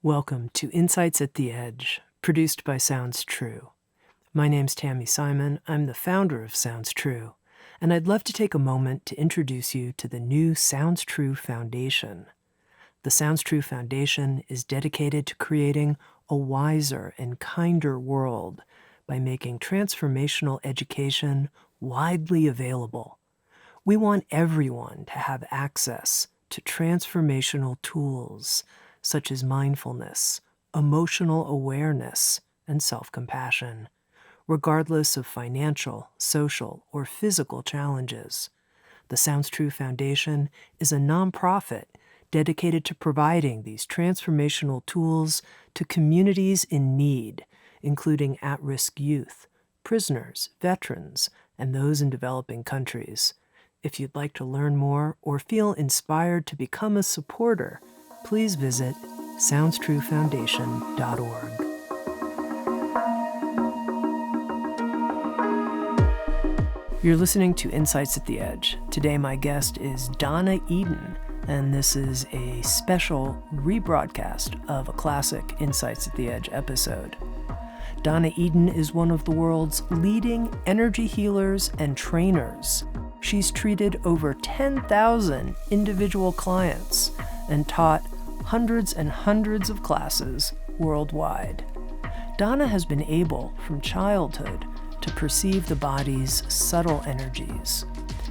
Welcome to Insights at the Edge, produced by Sounds True. My name's Tami Simon. I'm the founder of Sounds True, and I'd love to take a moment to introduce you to the new Sounds True Foundation. The Sounds True Foundation is dedicated to creating a wiser and kinder world by making transformational education widely available. We want everyone to have access to transformational tools such as mindfulness, emotional awareness, and self-compassion, regardless of financial, social, or physical challenges. The Sounds True Foundation is a nonprofit dedicated to providing these transformational tools to communities in need, including at-risk youth, prisoners, veterans, and those in developing countries. If you'd like to learn more or feel inspired to become a supporter, please visit SoundstrueFoundation.org. You're listening to Insights at the Edge. Today my guest is Donna Eden, and this is a special rebroadcast of a classic Insights at the Edge episode. Donna Eden is one of the world's leading energy healers and trainers. She's treated over 10,000 individual clients and taught hundreds and hundreds of classes worldwide. Donna has been able, from childhood, to perceive the body's subtle energies.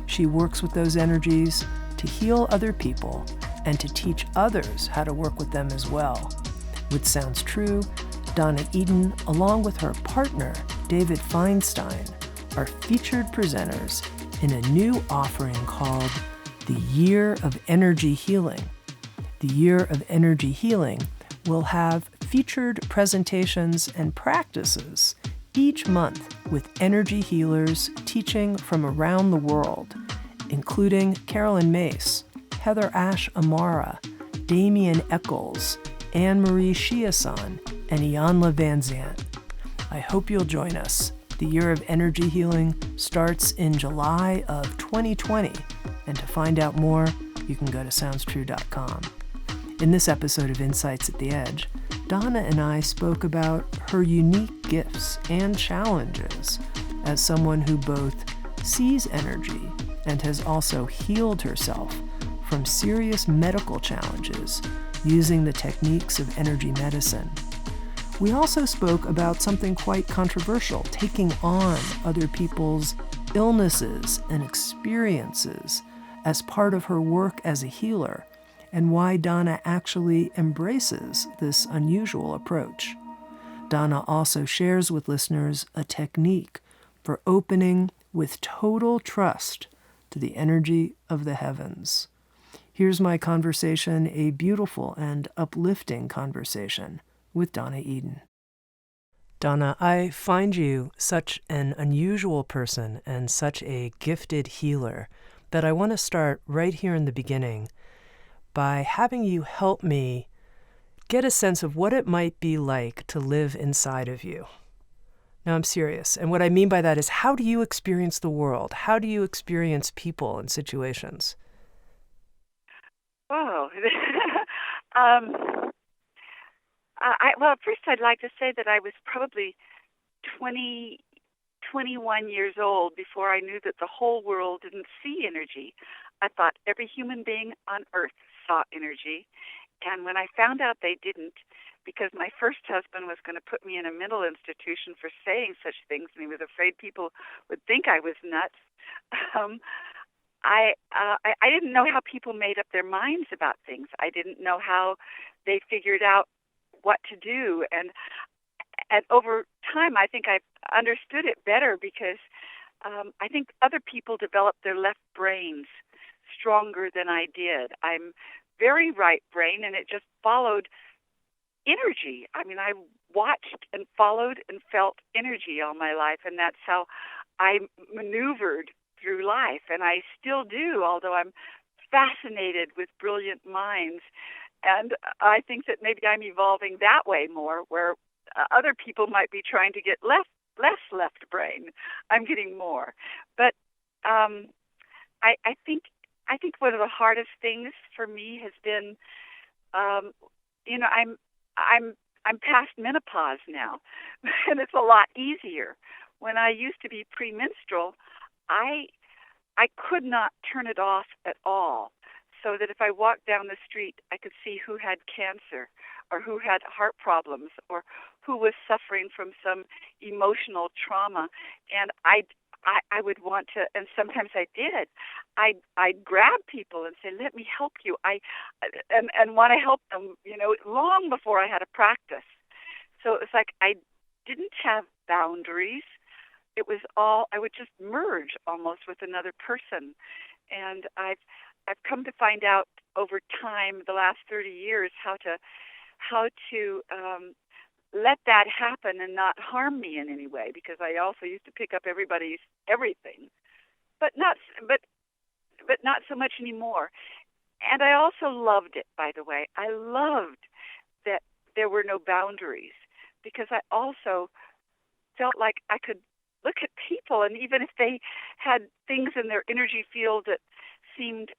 She works with those energies to heal other people and to teach others how to work with them as well. With Sounds True, Donna Eden, along with her partner, David Feinstein, are featured presenters in a new offering called The Year of Energy Healing. The Year of Energy Healing will have featured presentations and practices each month with energy healers teaching from around the world, including Carolyn Mace, Heather Ash Amara, Damien Eccles, Anne-Marie Chiasson, and Ianla Van Zant. I hope you'll join us. The Year of Energy Healing starts in July of 2020, and to find out more, you can go to SoundsTrue.com. In this episode of Insights at the Edge, Donna and I spoke about her unique gifts and challenges as someone who both sees energy and has also healed herself from serious medical challenges using the techniques of energy medicine. We also spoke about something quite controversial, taking on other people's illnesses and experiences as part of her work as a healer, and why Donna actually embraces this unusual approach. Donna also shares with listeners a technique for opening with total trust to the energy of the heavens. Here's my conversation, a beautiful and uplifting conversation with Donna Eden. Donna, I find you such an unusual person and such a gifted healer that I want to start right here in the beginning by having you help me get a sense of what it might be like to live inside of you. Now, I'm serious. And what I mean by that is, how do you experience the world? How do you experience people and situations? Oh, well, first I'd like to say that I was probably 21 years old before I knew that the whole world didn't see energy. I thought every human being on earth saw energy. And when I found out they didn't, because my first husband was going to put me in a mental institution for saying such things, and he was afraid people would think I was nuts, I didn't know how people made up their minds about things. I didn't know how they figured out what to do. And over time, I think I understood it better because I think other people developed their left brains stronger than I did. I'm very right brain, and it just followed energy. I mean, I watched and followed and felt energy all my life, and that's how I maneuvered through life, and I still do, although I'm fascinated with brilliant minds. And I think that maybe I'm evolving that way more, where other people might be trying to get less left brain. I'm getting more. But I think one of the hardest things for me has been, I'm past menopause now, and it's a lot easier. When I used to be premenstrual, I could not turn it off at all. So that if I walked down the street, I could see who had cancer, or who had heart problems, or who was suffering from some emotional trauma, and I would want to, and sometimes I did. I'd grab people and say, "Let me help you." And want to help them, long before I had a practice. So it was like I didn't have boundaries. It was all, I would just merge almost with another person. And I've come to find out over time, the last 30 years, how to let that happen and not harm me in any way, because I also used to pick up everybody's everything, but not so much anymore. And I also loved it, by the way. I loved that there were no boundaries, because I also felt like I could look at people, and even if they had things in their energy field that seemed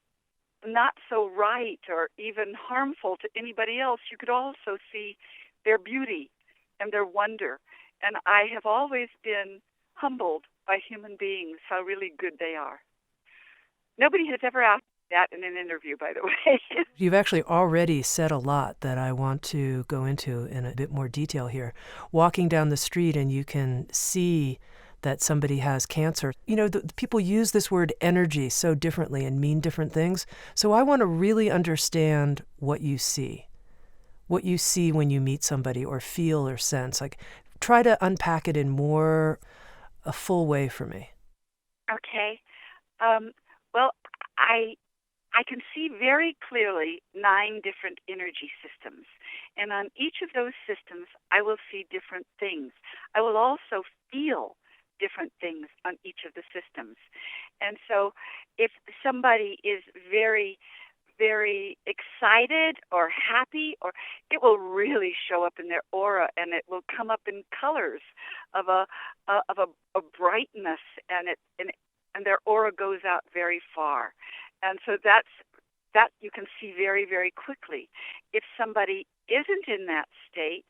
not so right or even harmful to anybody else, you could also see their beauty and their wonder. And I have always been humbled by human beings, how really good they are. Nobody has ever asked that in an interview, by the way. You've actually already said a lot that I want to go into in a bit more detail here. Walking down the street and you can see that somebody has cancer. The people use this word energy so differently and mean different things. So I want to really understand what you see when you meet somebody or feel or sense. Like, try to unpack it in more a full way for me. Okay. Well, I can see very clearly 9 different energy systems. And on each of those systems, I will see different things. I will also feel different things on each of the systems. And so if somebody is very, very excited or happy, or it will really show up in their aura, and it will come up in colors of a brightness, and their aura goes out very far. And so that you can see very, very quickly. If somebody isn't in that state,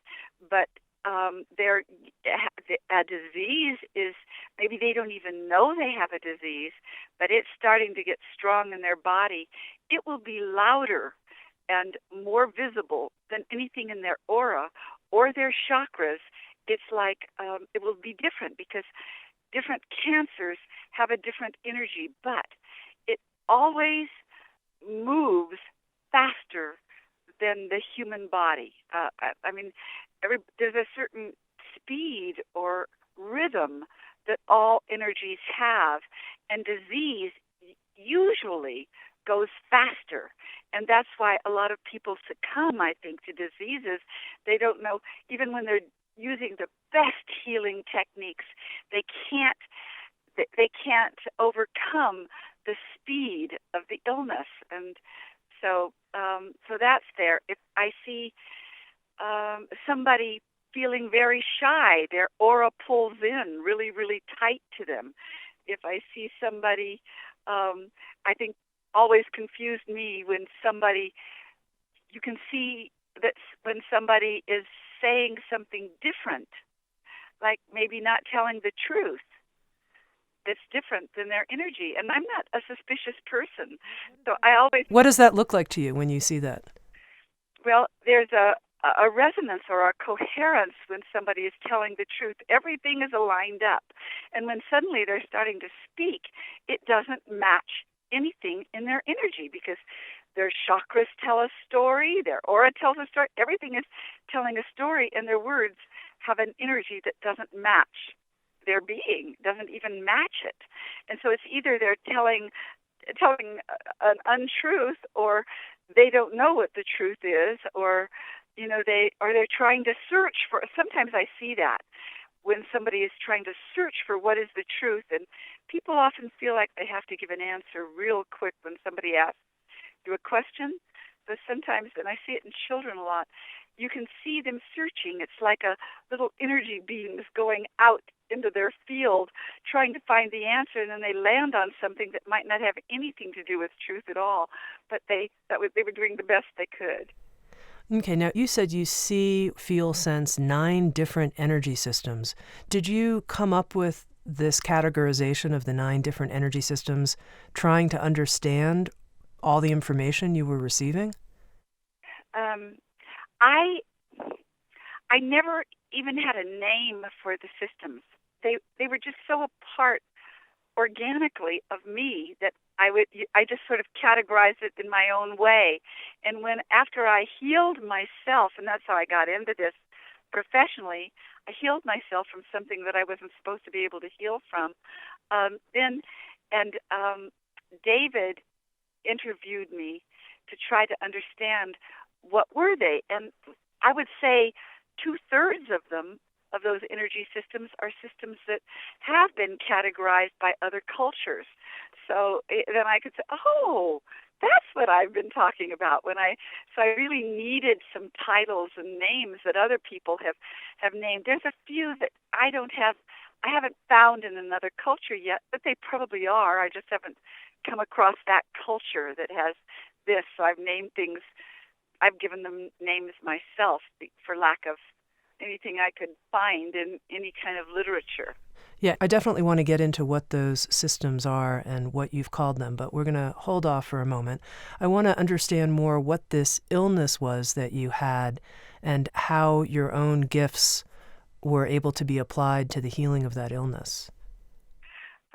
but a disease is, maybe they don't even know they have a disease, but it's starting to get strong in their body, it will be louder and more visible than anything in their aura or their chakras. It's like it will be different, because different cancers have a different energy, but it always moves faster than the human body. There's a certain speed or rhythm that all energies have, and disease usually goes faster. And that's why a lot of people succumb, I think, to diseases. They don't know, even when they're using the best healing techniques, they can't overcome the speed of the illness. And so that's there. If I see somebody feeling very shy, their aura pulls in really, really tight to them. If I see somebody, I think always confused me when somebody, you can see that when somebody is saying something different, like maybe not telling the truth, that's different than their energy. And I'm not a suspicious person. So I always... What does that look like to you when you see that? Well, there's a resonance or a coherence when somebody is telling the truth. Everything is aligned up. And when suddenly they're starting to speak, it doesn't match anything in their energy, because their chakras tell a story, their aura tells a story. Everything is telling a story, and their words have an energy that doesn't match their being, doesn't even match it. And so it's either they're telling an untruth, or they don't know what the truth is, or they're trying to search for. Sometimes I see that when somebody is trying to search for what is the truth, and people often feel like they have to give an answer real quick when somebody asks you a question. But sometimes, and I see it in children a lot, you can see them searching. It's like a little energy beams going out into their field trying to find the answer, and then they land on something that might not have anything to do with truth at all, but they were doing the best they could. Okay, now you said you see, feel, sense 9 different energy systems. Did you come up with this categorization of the 9 different energy systems trying to understand all the information you were receiving? Um, I I never even had a name for the systems. They were just so a part organically of me that I just sort of categorized it in my own way. And when after I healed myself, and that's how I got into this professionally, I healed myself from something that I wasn't supposed to be able to heal from. Then and David interviewed me to try to understand what were they, and I would say 2/3 of them, of those energy systems, are systems that have been categorized by other cultures. So then I could say, oh, that's what I've been talking about. So I really needed some titles and names that other people have named. There's a few that I haven't found in another culture yet, but they probably are. I just haven't come across that culture that has this. So I've named things. I've given them names myself for lack of anything I could find in any kind of literature. Yeah, I definitely want to get into what those systems are and what you've called them, but we're going to hold off for a moment. I want to understand more what this illness was that you had and how your own gifts were able to be applied to the healing of that illness.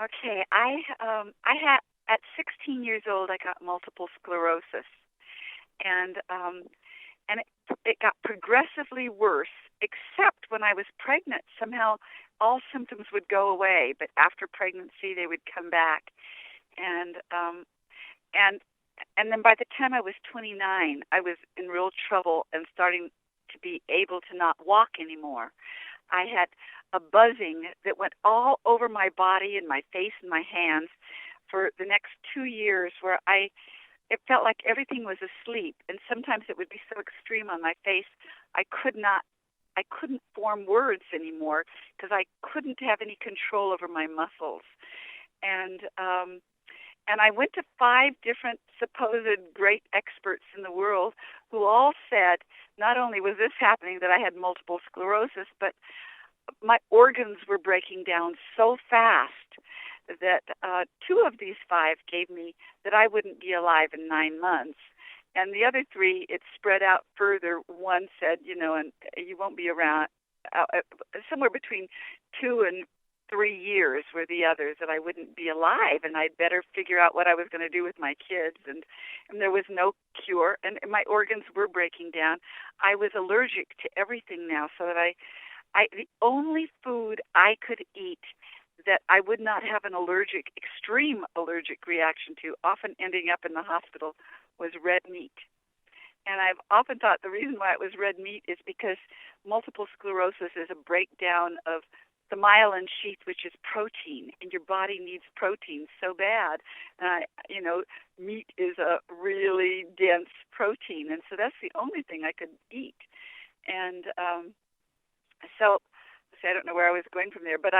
Okay, I had at 16 years old I got multiple sclerosis, and it got progressively worse. Except when I was pregnant, somehow all symptoms would go away, but after pregnancy they would come back, and and then by the time I was 29, I was in real trouble and starting to be able to not walk anymore. I had a buzzing that went all over my body and my face and my hands for the next 2 years, where it felt like everything was asleep, and sometimes it would be so extreme on my face I couldn't form words anymore because I couldn't have any control over my muscles. And I went to 5 different supposed great experts in the world who all said not only was this happening that I had multiple sclerosis, but my organs were breaking down so fast that 2 of these 5 gave me that I wouldn't be alive in 9 months. And the other 3, it spread out further. One said, and you won't be around, somewhere between 2 and 3 years were the others, that I wouldn't be alive, and I'd better figure out what I was going to do with my kids. And there was no cure, and my organs were breaking down. I was allergic to everything now, so that the only food I could eat that I would not have an extreme allergic reaction to, often ending up in the hospital, was red meat. And I've often thought the reason why it was red meat is because multiple sclerosis is a breakdown of the myelin sheath, which is protein, and your body needs protein so bad. Meat is a really dense protein, and so that's the only thing I could eat. And so I don't know where I was going from there, but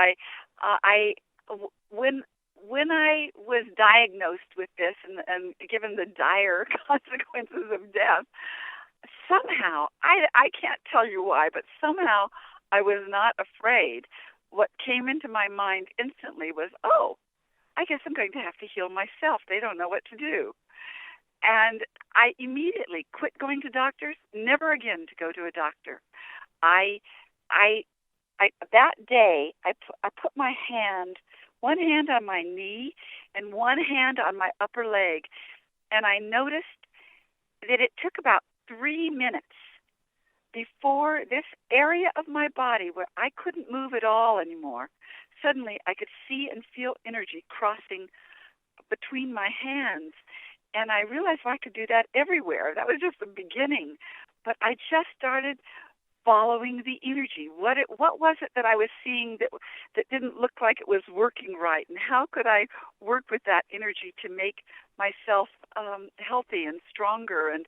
when I was diagnosed with this and given the dire consequences of death, somehow, I can't tell you why, but somehow I was not afraid. What came into my mind instantly was, oh, I guess I'm going to have to heal myself. They don't know what to do. And I immediately quit going to doctors, never again to go to a doctor. That day, I put my one hand on my knee and one hand on my upper leg, and I noticed that it took about 3 minutes before this area of my body where I couldn't move at all anymore, suddenly I could see and feel energy crossing between my hands. And I realized I could do that everywhere. That was just the beginning. But I just started following the energy. What was it that I was seeing that didn't look like it was working right? And how could I work with that energy to make myself healthy and stronger? And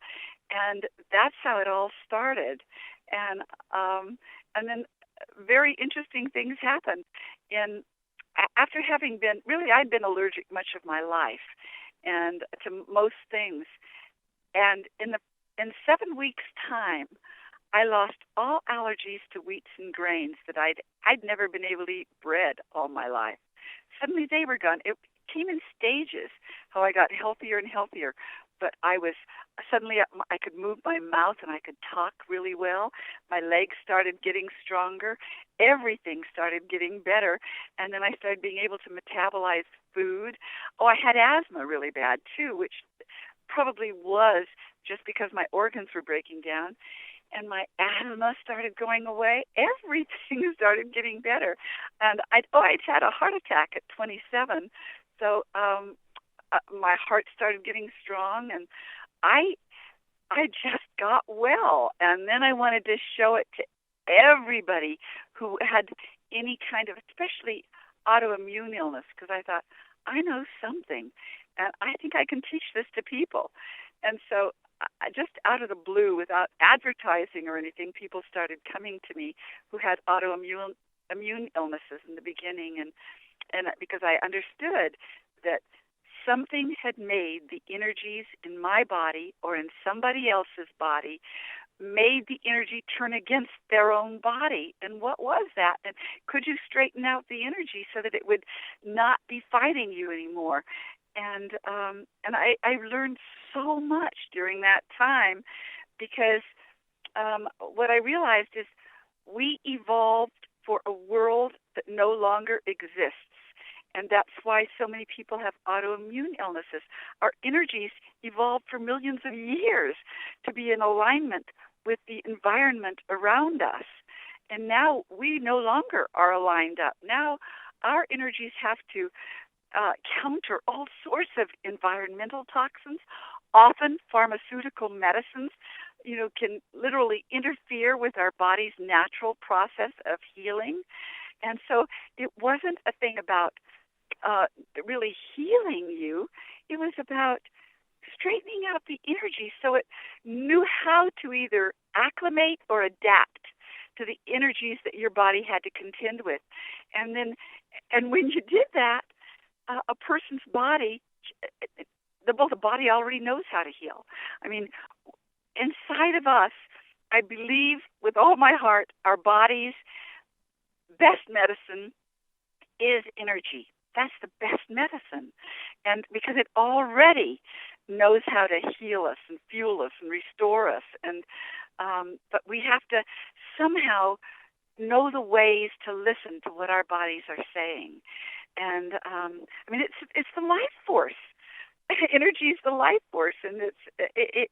that's how it all started. And then very interesting things happened. And after having been, really, I'd been allergic much of my life, and to most things. And in the in 7 weeks' time, I lost all allergies to wheats and grains that I'd never been able to eat bread all my life. Suddenly they were gone. It came in stages how I got healthier and healthier. But suddenly I could move my mouth and I could talk really well. My legs started getting stronger. Everything started getting better. And then I started being able to metabolize food. Oh, I had asthma really bad too, which probably was just because my organs were breaking down. And my asthma started going away. Everything started getting better. And I'd had a heart attack at 27. So my heart started getting strong, and I just got well. And then I wanted to show it to everybody who had any kind of, especially autoimmune illness, because I thought, I know something, and I think I can teach this to people. And so just out of the blue, without advertising or anything, people started coming to me who had autoimmune illnesses in the beginning, and because I understood that something had made the energies in my body or in somebody else's body, made the energy turn against their own body. And what was that? And could you straighten out the energy so that it would not be fighting you anymore? And I learned so much during that time, because what I realized is we evolved for a world that no longer exists. And that's why so many people have autoimmune illnesses. Our energies evolved for millions of years to be in alignment with the environment around us. And now we no longer are aligned up. Now our energies have to counter all sorts of environmental toxins. Often pharmaceutical medicines, can literally interfere with our body's natural process of healing. And so it wasn't a thing about really healing you. It was about straightening out the energy so it knew how to either acclimate or adapt to the energies that your body had to contend with. And when you did that, a person's body, the body already knows how to heal. I mean, inside of us, I believe with all my heart, our body's best medicine is energy. That's the best medicine. And because it already knows how to heal us and fuel us and restore us. And but we have to somehow know the ways to listen to what our bodies are saying. And it's the life force. Energy is the life force, and it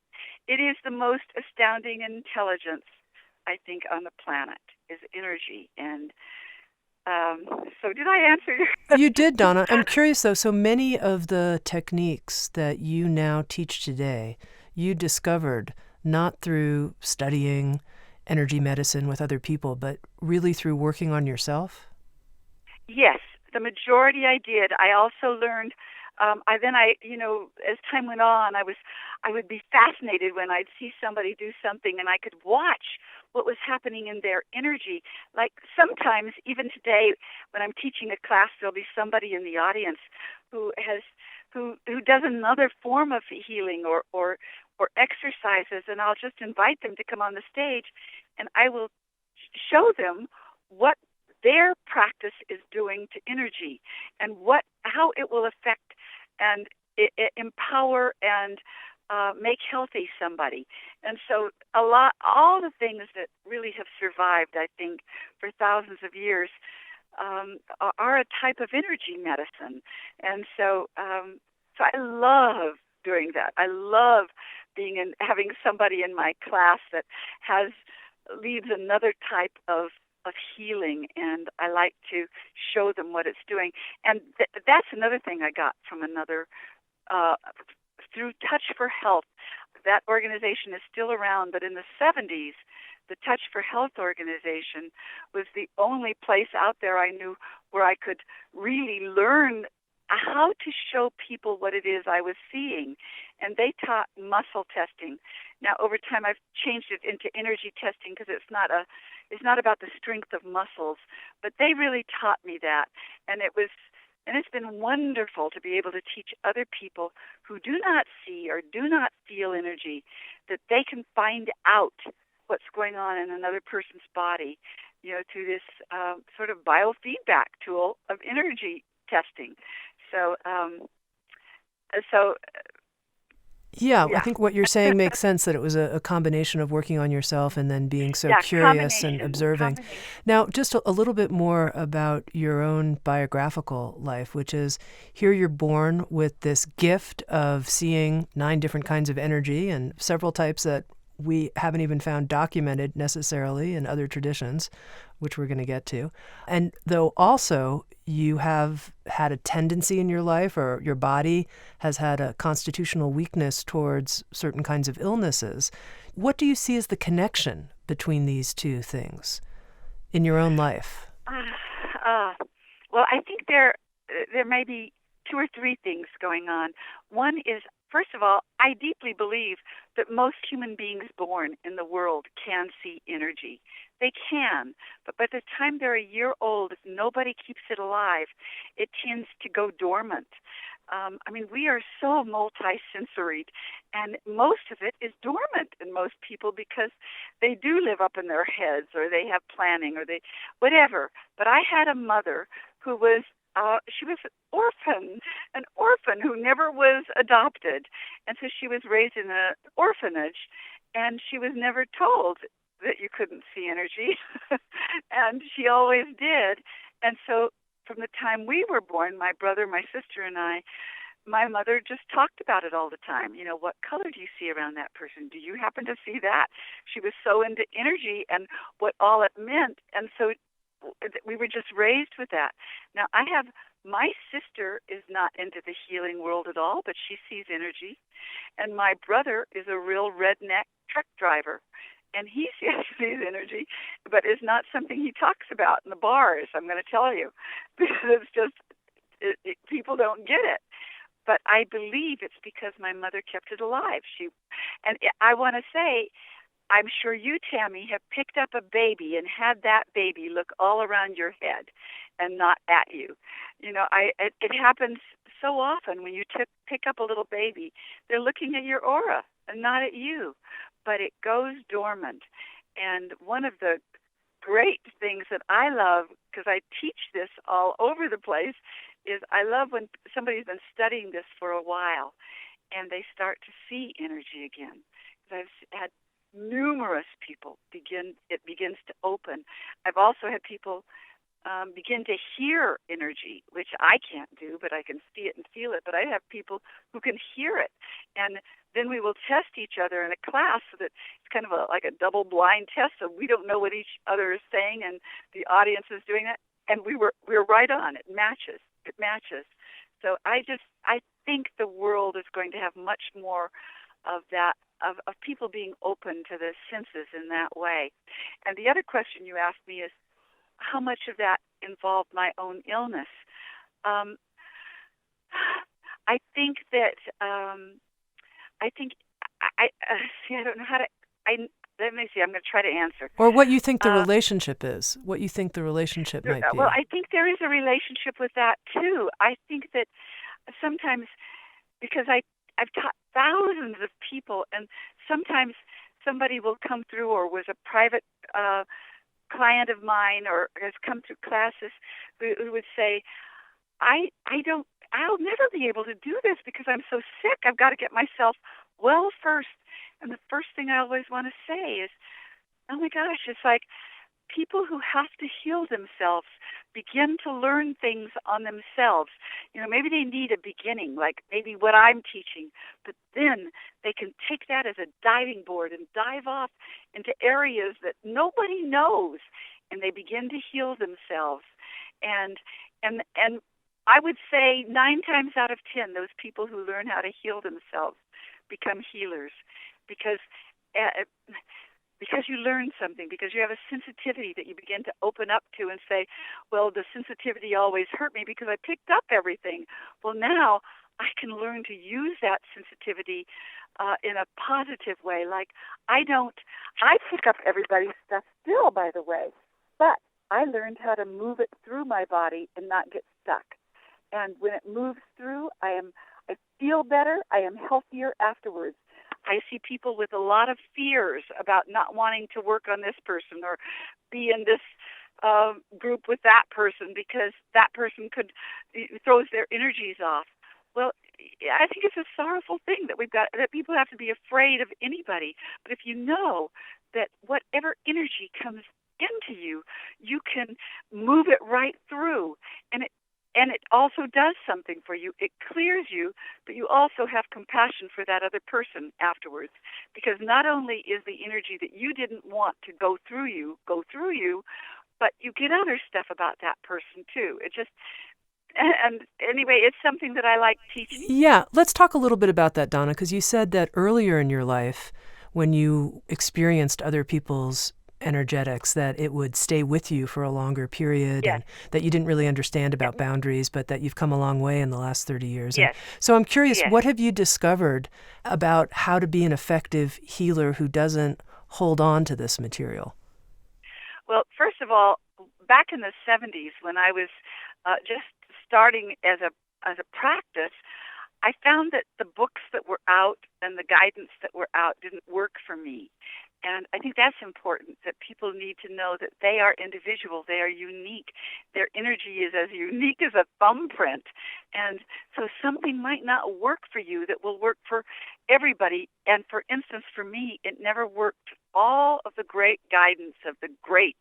is the most astounding intelligence, I think, on the planet is energy. And so did I answer your question? You did, Donna. I'm curious, though. So many of the techniques that you now teach today, you discovered not through studying energy medicine with other people, but really through working on yourself? Yes, the majority I did. I also learned, as time went on, I would be fascinated when I'd see somebody do something and I could watch what was happening in their energy. Like sometimes, even today, when I'm teaching a class, there'll be somebody in the audience who does another form of healing or exercises, and I'll just invite them to come on the stage, and I will show them what their practice is doing to energy and how it will affect and empower and make healthy somebody. And so all the things that really have survived, I think, for thousands of years are a type of energy medicine. And so I love doing that. I love having somebody in my class that leads another type of healing, and I like to show them what it's doing. And that's another thing I got from through Touch for Health. That organization is still around, but in the 70s, the Touch for Health organization was the only place out there I knew where I could really learn how to show people what it is I was seeing. And they taught muscle testing. Now, over time, I've changed it into energy testing because it's not about the strength of muscles, but they really taught me that. And it was And it's been wonderful to be able to teach other people who do not see or do not feel energy that they can find out what's going on in another person's body, through this sort of biofeedback tool of energy testing. So, Yeah, I think what you're saying makes sense, that it was a combination of working on yourself and then being so curious and observing. Now, just a little bit more about your own biographical life, which is here you're born with this gift of seeing 9 different kinds of energy and several types that we haven't even found documented necessarily in other traditions, which we're going to get to. And though also you have had a tendency in your life, or your body has had a constitutional weakness towards certain kinds of illnesses, what do you see as the connection between these two things in your own life? Well, I think there may be 2 or 3 things going on. One is, first of all, I deeply believe that most human beings born in the world can see energy. They can, but by the time they're a year old, if nobody keeps it alive, it tends to go dormant. We are so multi-sensoried, and most of it is dormant in most people because they do live up in their heads, or they have planning, or they whatever. But I had a mother who was she was an orphan who never was adopted. And so she was raised in an orphanage, and she was never told that you couldn't see energy. And she always did. And so from the time we were born, my brother, my sister, and I, my mother just talked about it all the time. What color do you see around that person? Do you happen to see that? She was so into energy and what all it meant. And so we were just raised with that. Now, my sister is not into the healing world at all, but she sees energy. And my brother is a real redneck truck driver, and he sees energy, but it's not something he talks about in the bars, I'm going to tell you, because it's just, people don't get it. But I believe it's because my mother kept it alive. I want to say, I'm sure you, Tami, have picked up a baby and had that baby look all around your head and not at you. It happens so often when you pick up a little baby. They're looking at your aura and not at you, but it goes dormant. And one of the great things that I love, because I teach this all over the place, is I love when somebody's been studying this for a while and they start to see energy again. I've had numerous people begins to open. I've also had people begin to hear energy, which I can't do, but I can see it and feel it. But I have people who can hear it. And then we will test each other in a class so that it's kind of like a double-blind test, so we don't know what each other is saying, and the audience is doing that. And we're right on. It matches. So I think the world is going to have much more of that, of people being open to the senses in that way. And the other question you asked me is, how much of that involved my own illness? I think that I don't know how to. Let me see. I'm going to try to answer. Or what you think the relationship is. What you think the relationship might be. Well, I think there is a relationship with that too. I think that sometimes, because I've taught thousands of people, and sometimes somebody will come through, or was a private client of mine, or has come through classes, who would say, I'll never be able to do this because I'm so sick. I've got to get myself well first. And the first thing I always want to say is, oh my gosh, it's like people who have to heal themselves begin to learn things on themselves. Maybe they need a beginning, like maybe what I'm teaching, but then they can take that as a diving board and dive off into areas that nobody knows, and they begin to heal themselves. And I would say 9 times out of 10, those people who learn how to heal themselves become healers, because you learn something, because you have a sensitivity that you begin to open up to and say, well, the sensitivity always hurt me because I picked up everything. Well, now I can learn to use that sensitivity in a positive way. Like, I pick up everybody's stuff still, by the way, but I learned how to move it through my body and not get stuck. And when it moves through, I feel better. I am healthier afterwards. I see people with a lot of fears about not wanting to work on this person or be in this group with that person because that person throws their energies off. Well, I think it's a sorrowful thing that that people have to be afraid of anybody. But if you know that whatever energy comes into you, you can move it right through, and it also does something for you. It clears you, but you also have compassion for that other person afterwards, because not only is the energy that you didn't want to go through you, but you get other stuff about that person too. And anyway, it's something that I like teaching. Yeah, let's talk a little bit about that, Donna, because you said that earlier in your life, when you experienced other people's energetics, that it would stay with you for a longer period, Yes. and that you didn't really understand about boundaries, but that you've come a long way in the last 30 years. Yes. And so I'm curious, Yes. what have you discovered about how to be an effective healer who doesn't hold on to this material? Well, first of all, back in the 70s, when I was just starting as a practice, I found that the books that were out and the guidance that were out didn't work for me. And I think that's important, that people need to know that they are individual, they are unique. Their energy is as unique as a thumbprint. And so something might not work for you that will work for everybody. And for instance, for me, it never worked. All of the great guidance of the greats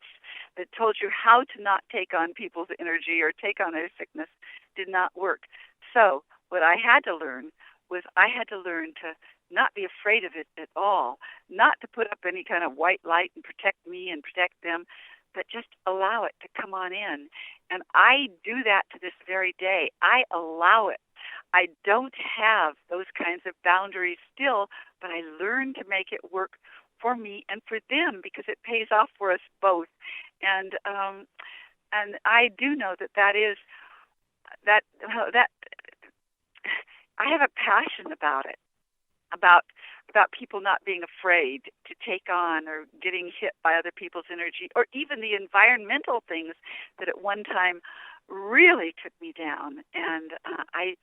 that told you how to not take on people's energy or take on their sickness did not work. So what I had to learn was to not be afraid of it at all, not to put up any kind of white light and protect me and protect them, but just allow it to come on in. And I do that to this very day. I allow it. I don't have those kinds of boundaries still, but I learn to make it work for me and for them, because it pays off for us both. And I do know that I have a passion about it, about people not being afraid to take on or getting hit by other people's energy, or even the environmental things that at one time really took me down. And I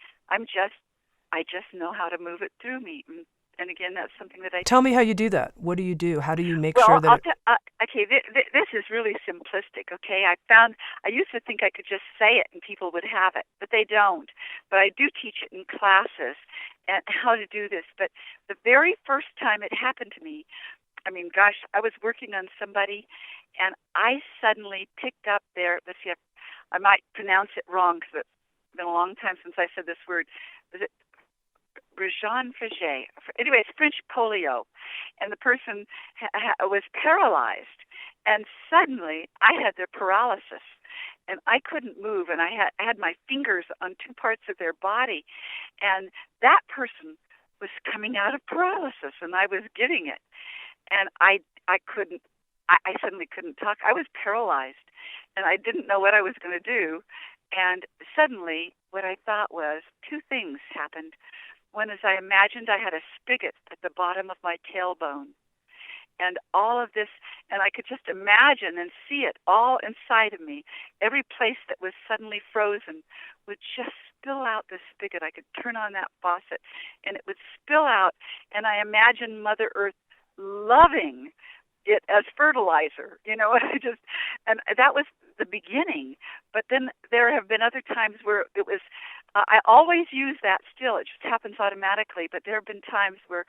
just know how to move it through me. And again, that's something that I tell me how you do that. What do you do? How do you make well, sure that okay, this is really simplistic, okay? I used to think I could just say it and people would have it, but they don't. But I do teach it in classes and how to do this. But the very first time it happened to me, I was working on somebody, and I suddenly picked up let's see, I might pronounce it wrong because it's been a long time since I said this word. Was it Jean Faget? Anyway, it's French polio, and the person was paralyzed, and suddenly I had their paralysis, and I couldn't move, and I had my fingers on two parts of their body, and that person was coming out of paralysis, and I was getting it, and I suddenly couldn't talk. I was paralyzed, and I didn't know what I was going to do, and suddenly what I thought was two things happened. One is I imagined I had a spigot at the bottom of my tailbone, and all of this, and I could just imagine and see it all inside of me. Every place that was suddenly frozen would just spill out the spigot. I could turn on that faucet, and it would spill out, and I imagined Mother Earth loving it as fertilizer, and that was the beginning. But then there have been other times where it was, I always use that still. It just happens automatically. But there have been times where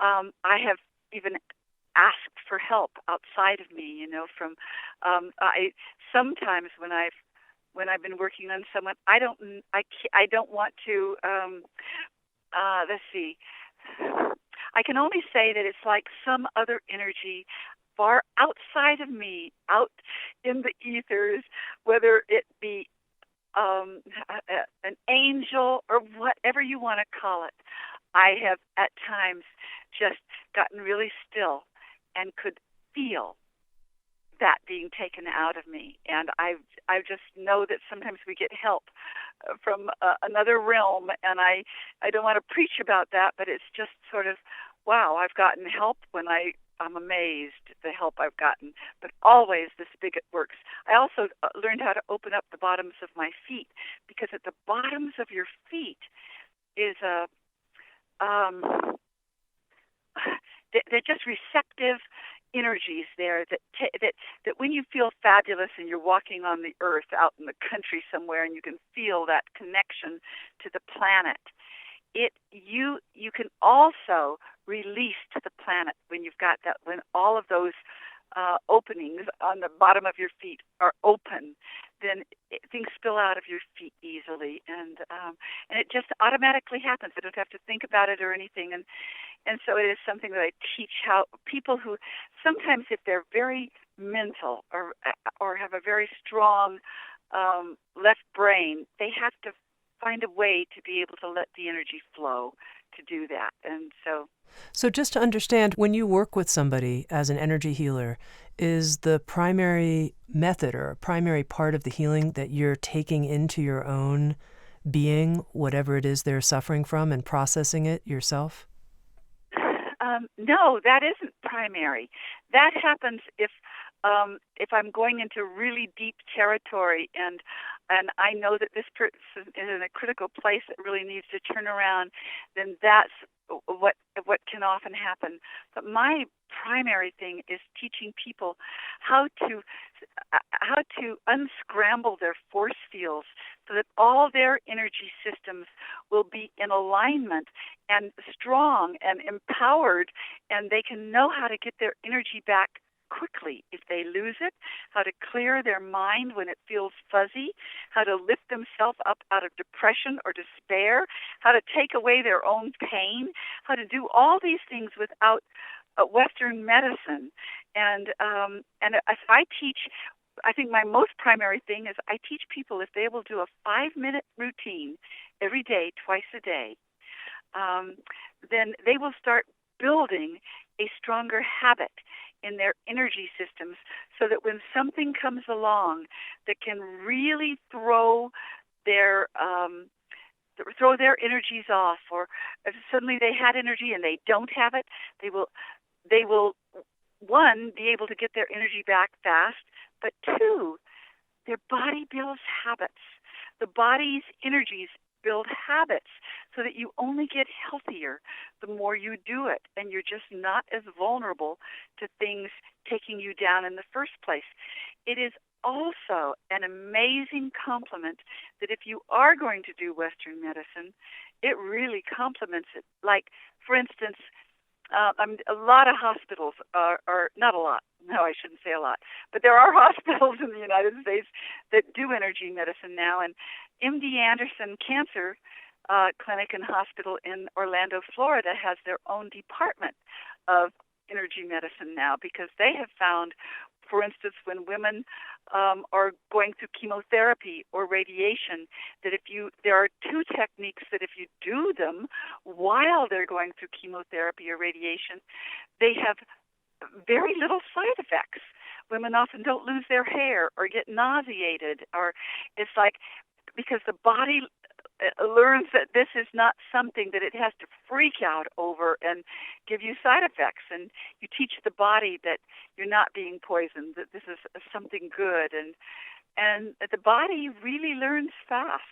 I have even asked for help outside of me. Sometimes when I've been working on someone, I don't want to. Let's see. I can only say that it's like some other energy far outside of me, out in the ethers, whether it be an angel or whatever you want to call it. I have at times just gotten really still and could feel that being taken out of me. And I just know that sometimes we get help from another realm, and I don't want to preach about that, but it's just sort of wow, I've gotten help when I'm amazed at the help I've gotten, but always the spigot works. I also learned how to open up the bottoms of my feet, because at the bottoms of your feet is a they're just receptive energies there that when you feel fabulous and you're walking on the earth out in the country somewhere and you can feel that connection to the planet, you can also release to the planet when you've got that, when all of those openings on the bottom of your feet are open, then things spill out of your feet easily, and it just automatically happens. I don't have to think about it or anything, and so it is something that I teach how people who sometimes, if they're very mental or have a very strong left brain, they have to find a way to be able to let the energy flow to do that. And so just to understand, when you work with somebody as an energy healer, is the primary method or a primary part of the healing that you're taking into your own being whatever it is they're suffering from and processing it yourself? No, that isn't primary. That happens if I'm going into really deep territory and I know that this person is in a critical place that really needs to turn around, then that's what can often happen. But my primary thing is teaching people how to unscramble their force fields so that all their energy systems will be in alignment and strong and empowered, and they can know how to get their energy back quickly if they lose it, how to clear their mind when it feels fuzzy, how to lift themselves up out of depression or despair, how to take away their own pain, how to do all these things without Western medicine. And as I teach, I think my most primary thing is I teach people, if they will do a 5-minute routine every day, twice a day, then they will start building a stronger habit in their energy systems, so that when something comes along that can really throw their energies off, or if suddenly they had energy and they don't have it, they will one, be able to get their energy back fast, but two, their body builds habits. The body's energies build habits so that you only get healthier the more you do it, and you're just not as vulnerable to things taking you down in the first place. It is also an amazing compliment that if you are going to do Western medicine, it really complements it. Like, for instance, a lot of hospitals are not a lot. No, I shouldn't say a lot. But there are hospitals in the United States that do energy medicine now. And MD Anderson Cancer Clinic and Hospital in Orlando, Florida, has their own department of energy medicine now, because they have found, for instance, when women are going through chemotherapy or radiation, that there are two techniques that if you do them while they're going through chemotherapy or radiation, they have very little side effects. Women often don't lose their hair or get nauseated, or it's like, because the body learns that this is not something that it has to freak out over and give you side effects. And you teach the body that you're not being poisoned, that this is something good, and the body really learns fast.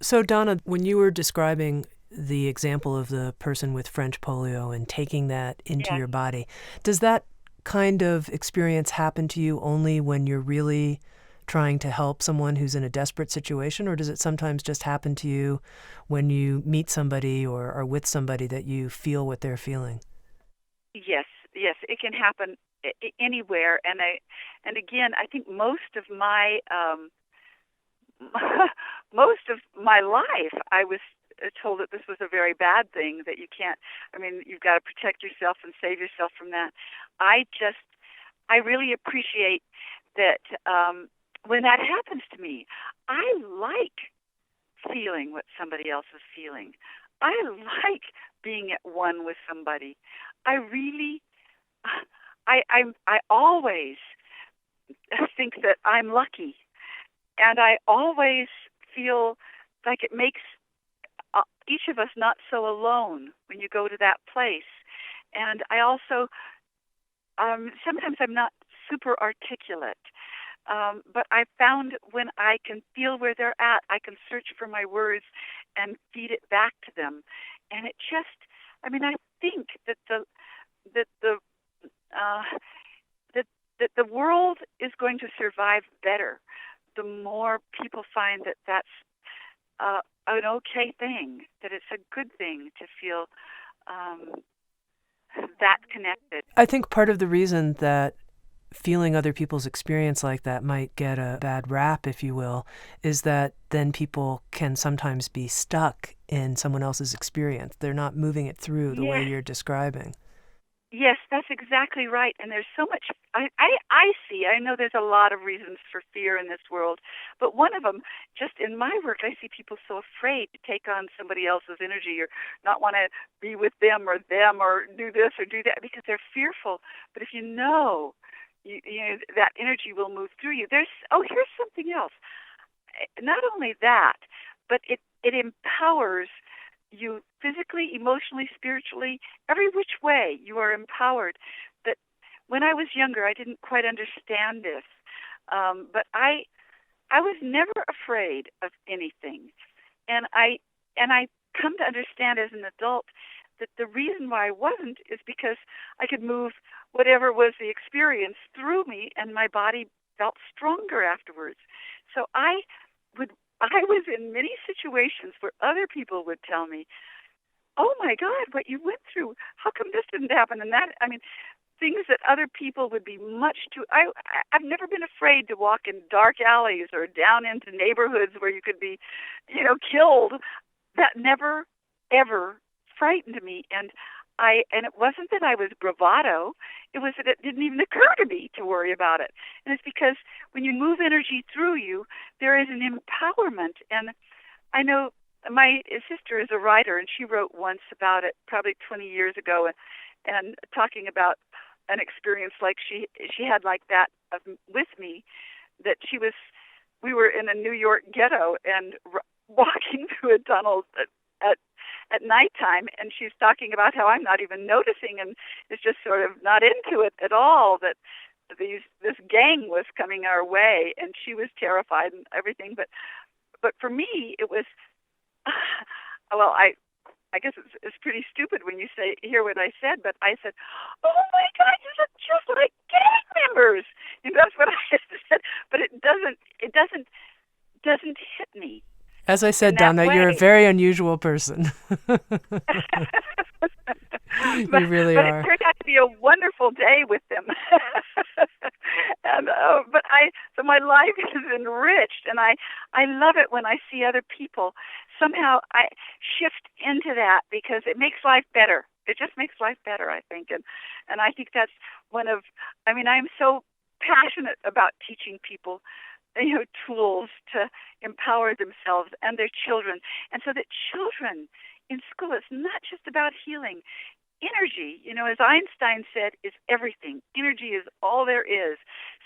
So, Donna, when you were describing the example of the person with French polio and taking that into your body, does that kind of experience happen to you only when you're really trying to help someone who's in a desperate situation, or does it sometimes just happen to you when you meet somebody or are with somebody that you feel what they're feeling? Yes, it can happen anywhere, and again, I think most of my life, I was told that this was a very bad thing, that you can't. I mean, you've got to protect yourself and save yourself from that. I really appreciate that. When that happens to me, I like feeling what somebody else is feeling. I like being at one with somebody. I always think that I'm lucky, and I always feel like it makes each of us not so alone when you go to that place. And I also, sometimes I'm not super articulate. But I found when I can feel where they're at, I can search for my words and feed it back to them. And it just, I mean, I think that that the uh, that the world is going to survive better the more people find that that's an okay thing, that it's a good thing to feel that connected. I think part of the reason that feeling other people's experience like that might get a bad rap, if you will, is that then people can sometimes be stuck in someone else's experience. They're not moving it through the way Yes. you're describing. Yes, that's exactly right. And there's so much I know there's a lot of reasons for fear in this world, but one of them, just in my work, I see people so afraid to take on somebody else's energy or not want to be with them or do this or do that because they're fearful. But if you know, that energy will move through you. Here's something else. Not only that, but it empowers you physically, emotionally, spiritually, every which way you are empowered. That when I was younger, I didn't quite understand this, but I was never afraid of anything, and I come to understand as an adult that the reason why I wasn't is because I could move whatever was the experience through me, and my body felt stronger afterwards. So I was in many situations where other people would tell me, "Oh my God, what you went through! How come this didn't happen?" And that, I mean, things that other people would be much too. I've never been afraid to walk in dark alleys or down into neighborhoods where you could be, killed. That never ever frightened me, and it wasn't that I was bravado. It was that it didn't even occur to me to worry about it. And it's because when you move energy through you, there is an empowerment. And I know my sister is a writer, and she wrote once about it, probably 20 years ago, and talking about an experience like she had like that with me. That we were in a New York ghetto and walking through a tunnel at nighttime, and she's talking about how I'm not even noticing and is just sort of not into it at all, that this gang was coming our way, and she was terrified and everything. But for me, it was, well, I guess it's pretty stupid when you hear what I said, but I said, "Oh my God, you look just like gang members." And that's what I said, but it doesn't hit me. As I said, Donna, you're a very unusual person. You really are. But it turned out to be a wonderful day with them. And so my life is enriched, and I love it when I see other people. Somehow I shift into that because it makes life better. It just makes life better, I think. And I think that's I'm so passionate about teaching people tools to empower themselves and their children. And so that children in school, it's not just about healing. Energy, as Feinstein said, is everything. Energy is all there is.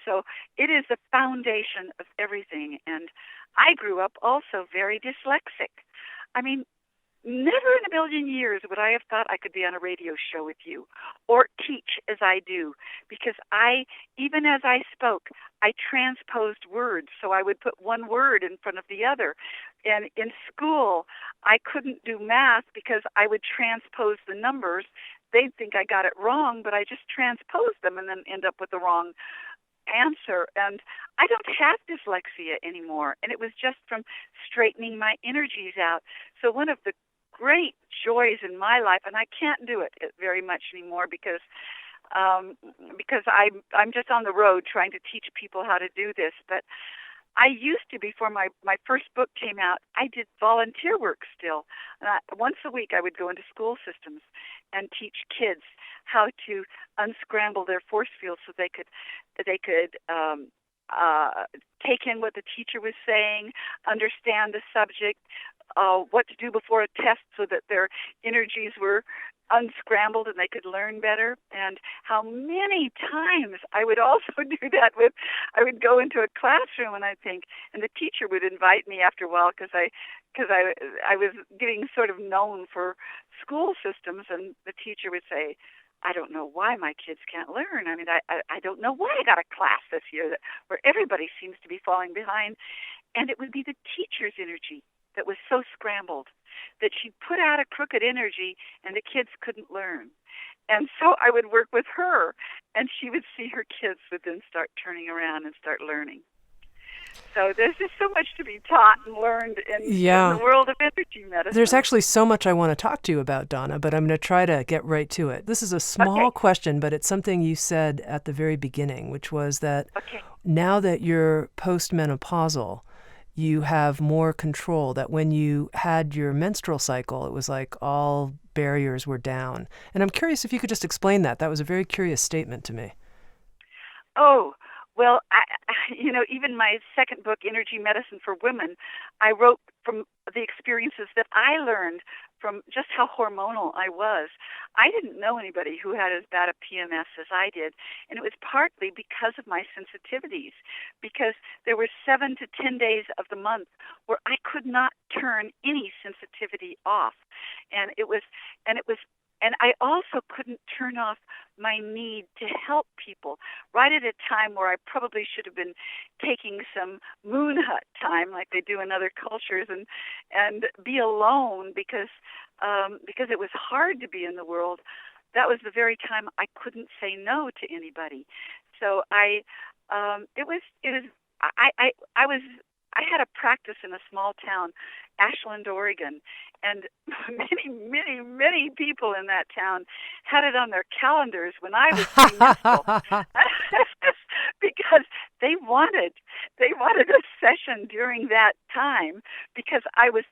So it is the foundation of everything. And I grew up also very dyslexic. I mean, never in a million years would I have thought I could be on a radio show with you or teach as I do, because even as I spoke, I transposed words. So I would put one word in front of the other. And in school, I couldn't do math because I would transpose the numbers. They'd think I got it wrong, but I just transposed them and then end up with the wrong answer. And I don't have dyslexia anymore. And it was just from straightening my energies out. So one of the great joys in my life, and I can't do it very much anymore because I'm just on the road trying to teach people how to do this. But I used to, before my first book came out, I did volunteer work still. Once a week I would go into school systems and teach kids how to unscramble their force fields so they could take in what the teacher was saying, understand the subject, what to do before a test so that their energies were unscrambled and they could learn better. And how many times I would also do that I would go into a classroom and and the teacher would invite me after a while because I was getting sort of known for school systems, and the teacher would say, I don't know why my kids can't learn. I mean, I don't know why I got a class this year where everybody seems to be falling behind. And it would be the teacher's energy that was so scrambled that she put out a crooked energy and the kids couldn't learn. And so I would work with her, and she would see her kids would then start turning around and start learning. So there's just so much to be taught and learned in the world of energy medicine. There's actually so much I want to talk to you about, Donna, but I'm going to try to get right to it. This is a small question, but it's something you said at the very beginning, which was that now that you're postmenopausal, you have more control, that when you had your menstrual cycle, it was like all barriers were down. And I'm curious if you could just explain that. That was a very curious statement to me. Oh, well, even my second book, Energy Medicine for Women, I wrote from the experiences that I learned from just how hormonal I was. I didn't know anybody who had as bad a PMS as I did, and it was partly because of my sensitivities, because there were 7 to 10 days of the month where I could not turn any sensitivity off, and I also couldn't turn off my need to help people right at a time where I probably should have been taking some moon hut time like they do in other cultures and be alone because it was hard to be in the world. That was the very time I couldn't say no to anybody. So I had a practice in a small town, Ashland, Oregon, and many people in that town had it on their calendars when I was premenstrual because they wanted a session during that time because I was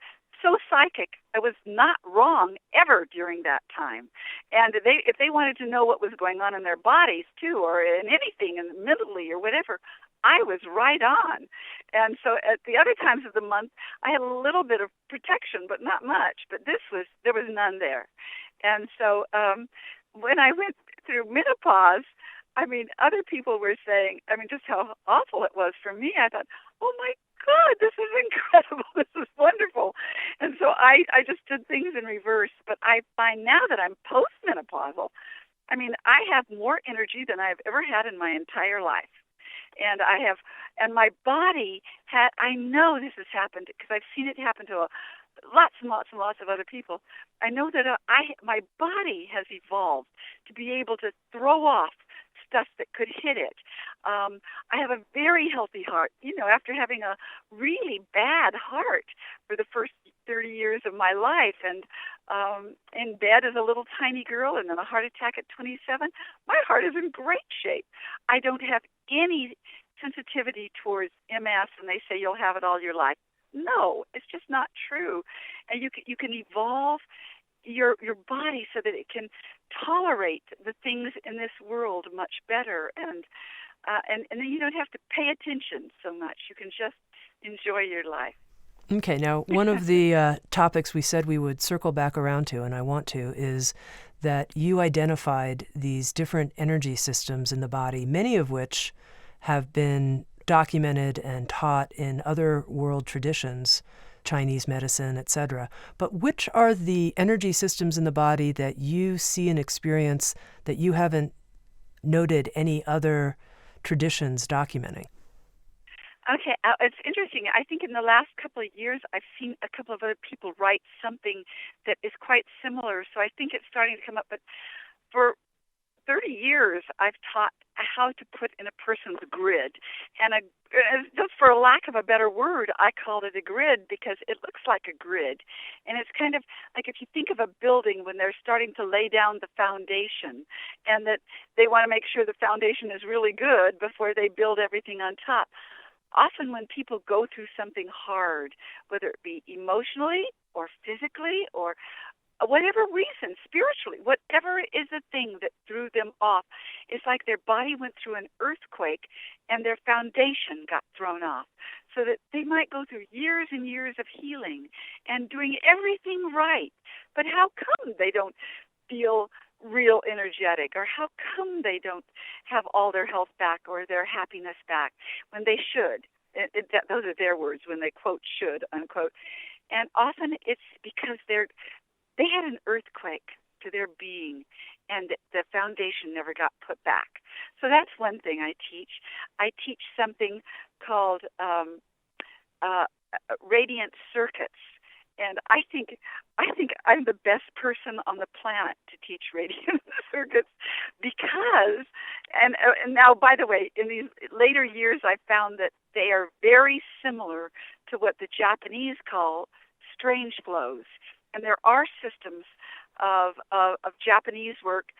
so psychic. I was not wrong ever during that time. And if they wanted to know what was going on in their bodies too, or in anything, and mentally or whatever, I was right on. And so at the other times of the month, I had a little bit of protection, but not much. But there was none there. And so when I went through menopause, other people were saying, just how awful it was for me. I thought, oh my God, this is incredible. This is wonderful. And so I just did things in reverse. But I find now that I'm postmenopausal, I have more energy than I've ever had in my entire life. And my body I know this has happened because I've seen it happen to lots and lots and lots of other people. I know that my body has evolved to be able to throw off stuff that could hit it. I have a very healthy heart. After having a really bad heart for the first 30 years of my life, and in bed as a little tiny girl, and then a heart attack at 27, my heart is in great shape. I don't have any sensitivity towards MS, and they say you'll have it all your life. No, it's just not true. And you can evolve your body so that it can tolerate the things in this world much better, and then you don't have to pay attention so much. You can just enjoy your life. Okay, now one of the topics we said we would circle back around to, and I want to, is that you identified these different energy systems in the body, many of which have been documented and taught in other world traditions, Chinese medicine, etc. But which are the energy systems in the body that you see and experience that you haven't noted any other traditions documenting? Okay, it's interesting. I think in the last couple of years, I've seen a couple of other people write something that is quite similar, so I think it's starting to come up. But for 30 years, I've taught how to put in a person's grid. And just for a lack of a better word, I called it a grid because it looks like a grid. And it's kind of like if you think of a building when they're starting to lay down the foundation, and that they want to make sure the foundation is really good before they build everything on top. Often when people go through something hard, whether it be emotionally or physically or whatever reason, spiritually, whatever is the thing that threw them off, it's like their body went through an earthquake and their foundation got thrown off. So that they might go through years and years of healing and doing everything right. But how come they don't feel real energetic, or how come they don't have all their health back or their happiness back when they should? Those are their words when they quote should, unquote. And often it's because they had an earthquake to their being, and the foundation never got put back. So that's one thing I teach. I teach something called radiant circuits, and I think I'm the best person on the planet to teach radiant circuits because, and now, by the way, in these later years, I found that they are very similar to what the Japanese call strange flows, and there are systems of Japanese work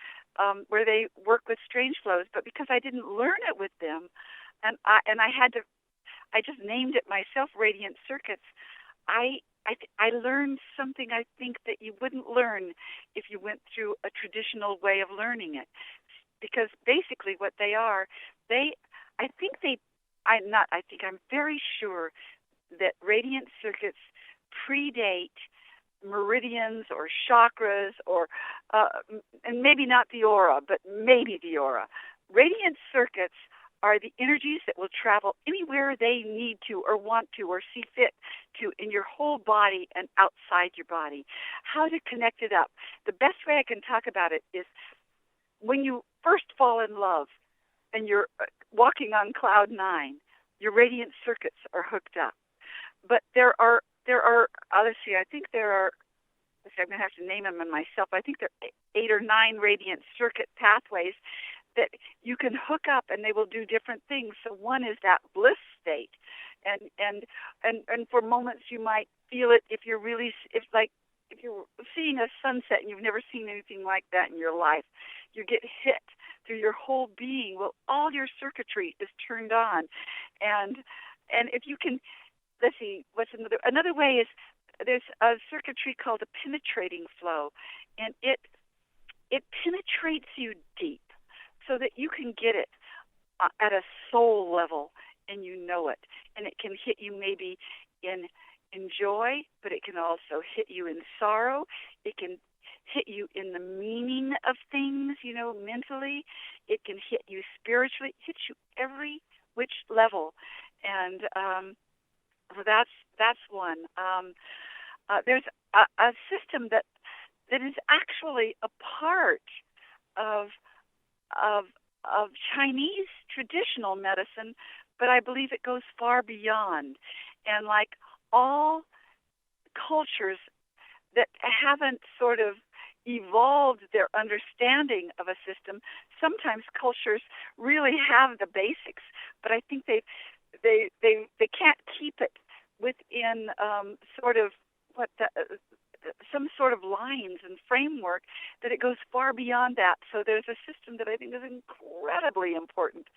where they work with strange flows, but because I didn't learn it with them, and I just named it myself, radiant circuits. I learned something I think that you wouldn't learn if you went through a traditional way of learning it, because basically what they are, I'm very sure that radiant circuits predate meridians or chakras or and maybe not the aura, but maybe the aura. Radiant circuits are the energies that will travel anywhere they need to or want to or see fit to in your whole body and outside your body. How to connect it up. The best way I can talk about it is when you first fall in love and you're walking on cloud 9, your radiant circuits are hooked up. But there are let's see, I think there are, I'm going to have to name them myself. I think there are 8 or 9 radiant circuit pathways that you can hook up, and they will do different things. So one is that bliss state, and for moments you might feel it if you're seeing a sunset and you've never seen anything like that in your life. You get hit through your whole being. Well, all your circuitry is turned on, and if you can, let's see, what's another way is there's a circuitry called a penetrating flow, and it penetrates you deep, so that you can get it at a soul level, and you know it. And it can hit you maybe in joy, but it can also hit you in sorrow. It can hit you in the meaning of things, mentally. It can hit you spiritually. It hits you every which level. And so that's one. There's a system that is actually a part of Chinese traditional medicine, but I believe it goes far beyond. And like all cultures that haven't sort of evolved their understanding of a system, sometimes cultures really have the basics, but I think they can't keep it within sort of what some sort of lines and framework, that it goes far beyond that. So there's a system that I think is incredibly important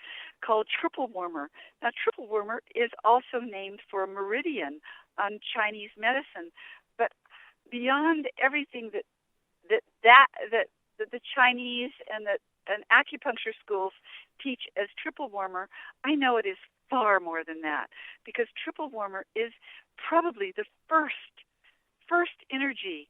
called triple warmer. Now, triple warmer is also named for a meridian on Chinese medicine, but beyond everything that the Chinese and acupuncture schools teach as triple warmer, I know it is far more than that, because triple warmer is probably the first energy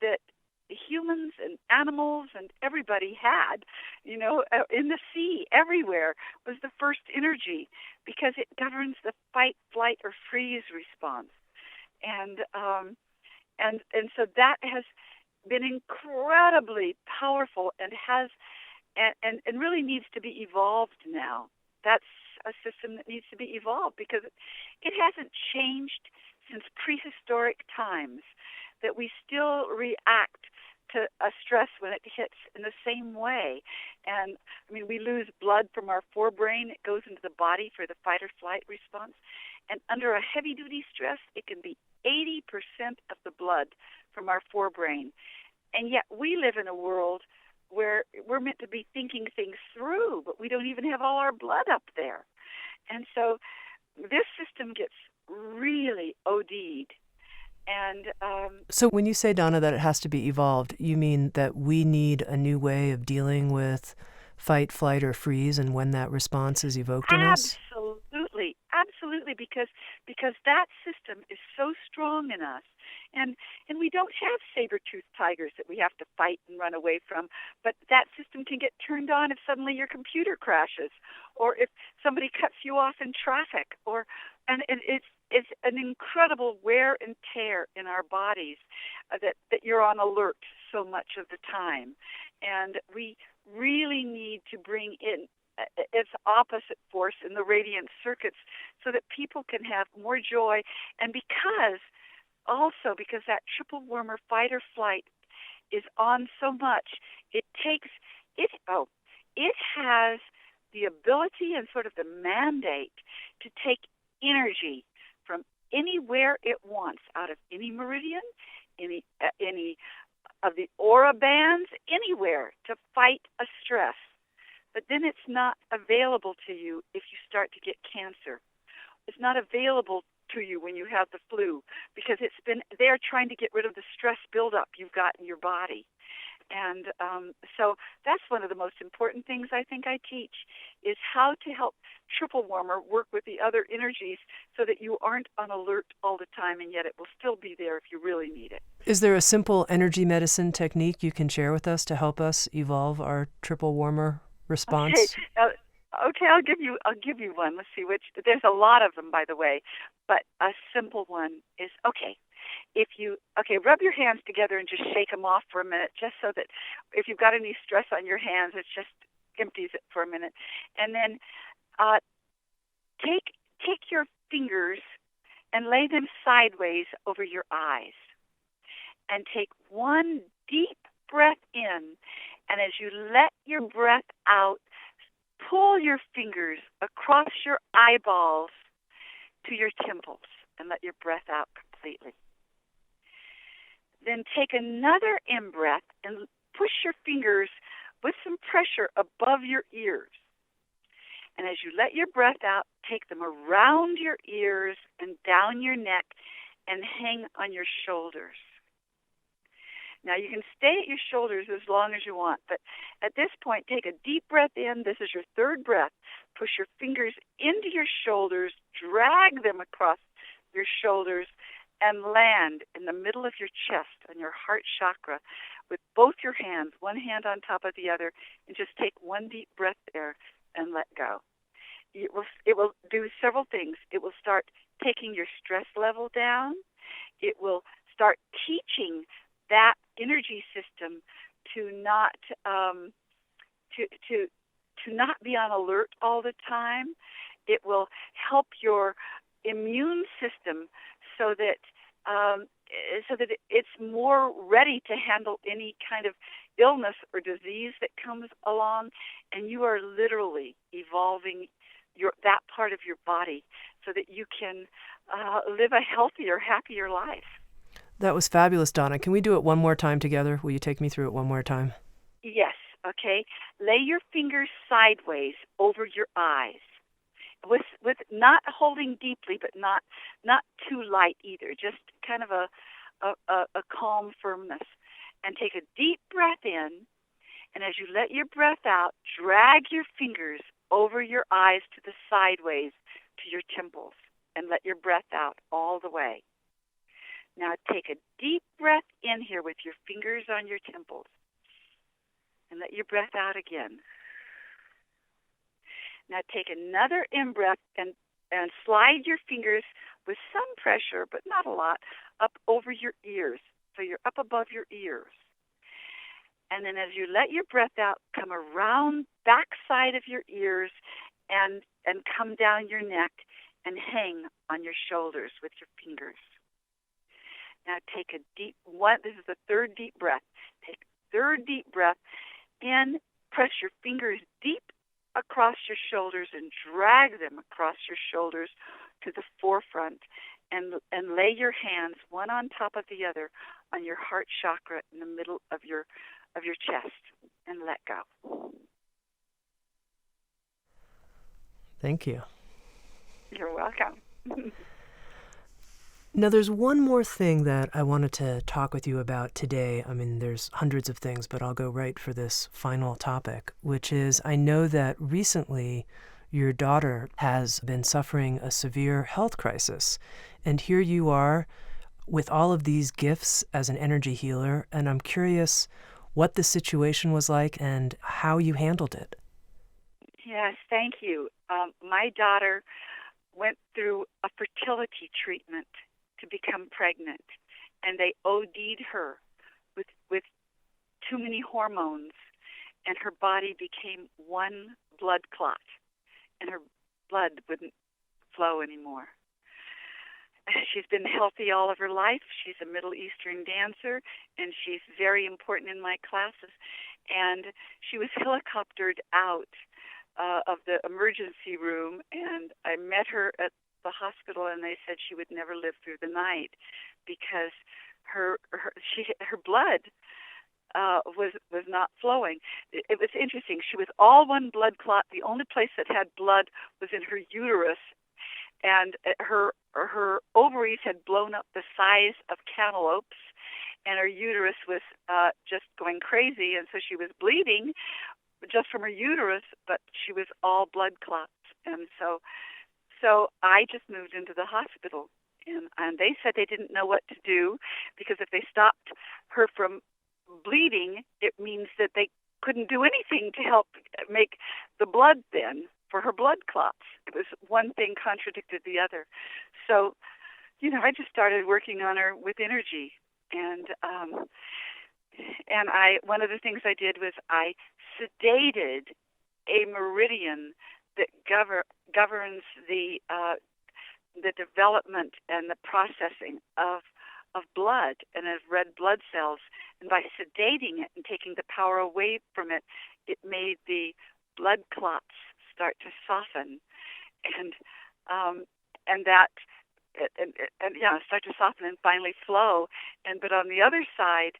that humans and animals and everybody had, in the sea, everywhere, was the first energy, because it governs the fight, flight, or freeze response. And so that has been incredibly powerful and has and really needs to be evolved now. That's a system that needs to be evolved, because it hasn't changed since prehistoric times, that we still react to a stress when it hits in the same way. And I mean, we lose blood from our forebrain. It goes into the body for the fight or flight response. And under a heavy duty stress, it can be 80% of the blood from our forebrain. And yet we live in a world where we're meant to be thinking things through, but we don't even have all our blood up there. And so this system gets really OD'd. And so when you say, Donna, that it has to be evolved, you mean that we need a new way of dealing with fight, flight, or freeze, and when that response is evoked in us? Absolutely, because that system is so strong in us, and we don't have saber-toothed tigers that we have to fight and run away from, but that system can get turned on if suddenly your computer crashes, or if somebody cuts you off in traffic, and it's an incredible wear and tear in our bodies that you're on alert so much of the time. And we really need to bring in its opposite force in the radiant circuits so that people can have more joy. And because that triple warmer fight or flight is on so much, it has the ability and sort of the mandate to take energy from anywhere it wants, out of any meridian, any of the aura bands, anywhere, to fight a stress. But then it's not available to you if you start to get cancer. It's not available to you when you have the flu, because it's been there trying to get rid of the stress buildup you've got in your body. And so that's one of the most important things I think I teach, is how to help triple warmer work with the other energies so that you aren't on alert all the time, and yet it will still be there if you really need it. Is there a simple energy medicine technique you can share with us to help us evolve our triple warmer response? Okay, I'll give you one. Let's see which. There's a lot of them, by the way, but a simple one is rub your hands together and just shake them off for a minute, just so that if you've got any stress on your hands, it just empties it for a minute. And then take your fingers and lay them sideways over your eyes, and take one deep breath in, and as you let your breath out, pull your fingers across your eyeballs to your temples and let your breath out completely. Then take another in-breath and push your fingers with some pressure above your ears. And as you let your breath out, take them around your ears and down your neck and hang on your shoulders. Now, you can stay at your shoulders as long as you want, but at this point, take a deep breath in. This is your third breath. Push your fingers into your shoulders, drag them across your shoulders, and land in the middle of your chest on your heart chakra with both your hands, one hand on top of the other, and just take one deep breath there and let go. It will do several things. It will start taking your stress level down. It will start teaching that energy system to not be on alert all the time. It will help your immune system so that it's more ready to handle any kind of illness or disease that comes along, and you are literally evolving that part of your body so that you can live a healthier, happier life. That was fabulous, Donna. Can we do it one more time together? Will you take me through it one more time? Yes, okay. Lay your fingers sideways over your eyes, with not holding deeply, but not too light either, just kind of a calm firmness. And take a deep breath in, and as you let your breath out, drag your fingers over your eyes to the sideways to your temples, and let your breath out all the way. Now take a deep breath in here with your fingers on your temples, and let your breath out again. Now take another in-breath and slide your fingers with some pressure, but not a lot, up over your ears. So you're up above your ears. And then as you let your breath out, come around back side of your ears and come down your neck and hang on your shoulders with your fingers. Now take a deep one. This is the third deep breath. Take a third deep breath in. Press your fingers deep across your shoulders and drag them across your shoulders to the forefront, and lay your hands one on top of the other on your heart chakra in the middle of your chest, and let go. Thank you. You're welcome. Now, there's one more thing that I wanted to talk with you about today. I mean, there's hundreds of things, but I'll go right for this final topic, which is I know that recently your daughter has been suffering a severe health crisis. And here you are with all of these gifts as an energy healer, and I'm curious what the situation was like and how you handled it. Yes, thank you. My daughter went through a fertility treatment to become pregnant, and they OD'd her with too many hormones, and her body became one blood clot, and her blood wouldn't flow anymore. She's been healthy all of her life. She's a Middle Eastern dancer, and she's very important in my classes. And she was helicoptered out of the emergency room, and I met her at the hospital, and they said she would never live through the night because her blood was not flowing. It was interesting. She was all one blood clot. The only place that had blood was in her uterus, and her ovaries had blown up the size of cantaloupes, and her uterus was just going crazy, and so she was bleeding just from her uterus, but she was all blood clots. And so I just moved into the hospital, and they said they didn't know what to do, because if they stopped her from bleeding, it means that they couldn't do anything to help make the blood thin for her blood clots. It was one thing contradicted the other. So, I just started working on her with energy, and one of the things I did was I sedated a meridian that governs the development and the processing of blood and of red blood cells. And by sedating it and taking the power away from it, it made the blood clots start to soften, start to soften and finally flow. But on the other side,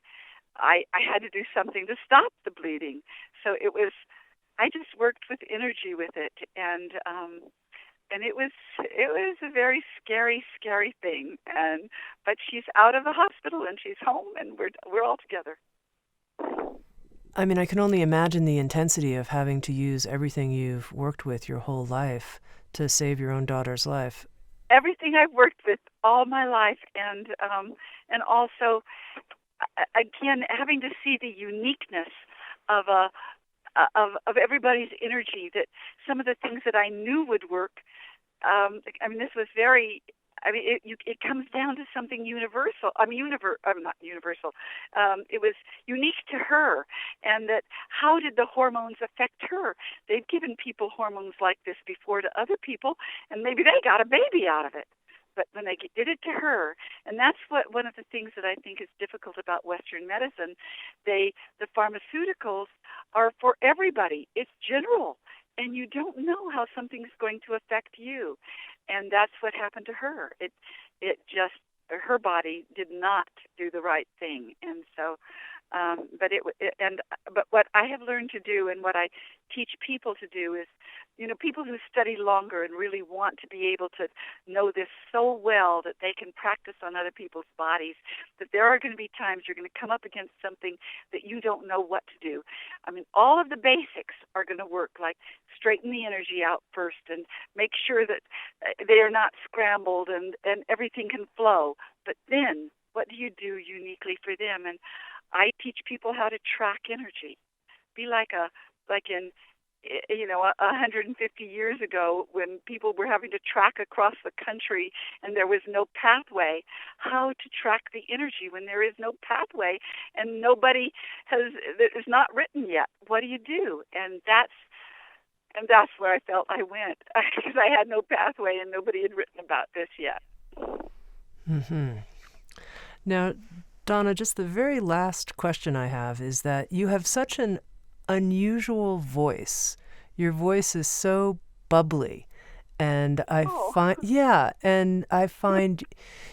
I had to do something to stop the bleeding. So I just worked with energy with it, and it was a very scary thing. But she's out of the hospital and she's home, and we're all together. I mean, I can only imagine the intensity of having to use everything you've worked with your whole life to save your own daughter's life. Everything I've worked with all my life, and also, again, having to see the uniqueness of everybody's energy. That some of the things that I knew would work. This was very. It comes down to something universal. Not universal. It was unique to her, and that how did the hormones affect her? They'd given people hormones like this before to other people, and maybe they got a baby out of it. But when they did it to her, and that's one of the things that I think is difficult about Western medicine. The pharmaceuticals are for everybody. It's general, and you don't know how something's going to affect you. And that's what happened to her. It just, her body did not do the right thing. And so, but what I have learned to do, and what I teach people to do, is, people who study longer and really want to be able to know this so well that they can practice on other people's bodies, that there are going to be times you're going to come up against something that you don't know what to do. All of the basics are going to work, like straighten the energy out first and make sure that they are not scrambled and everything can flow. But then what do you do uniquely for them? And I teach people how to track energy. Be like in 150 years ago, when people were having to track across the country and there was no pathway, how to track the energy when there is no pathway and nobody is not written yet. What do you do? And that's where I felt I went, because I had no pathway and nobody had written about this yet. Mm-hmm. Now, Donna, just the very last question I have is that you have such an unusual voice. Your voice is so bubbly, and I find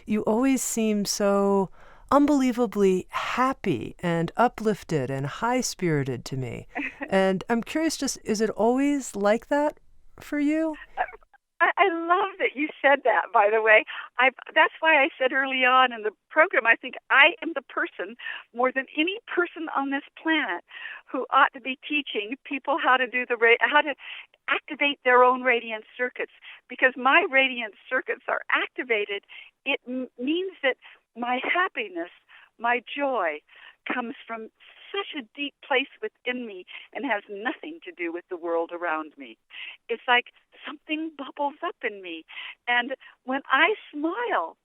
you always seem so unbelievably happy and uplifted and high-spirited to me. And I'm curious, just, is it always like that for you? I love that you said that, by the way. That's why I said early on in the program, I think I am the person, more than any person on this planet, who ought to be teaching people how to how to activate their own radiant circuits. Because my radiant circuits are activated, it means that my happiness, my joy, comes from such a deep place within me and has nothing to do with the world around me. It's like something bubbles up in me. And when I smile,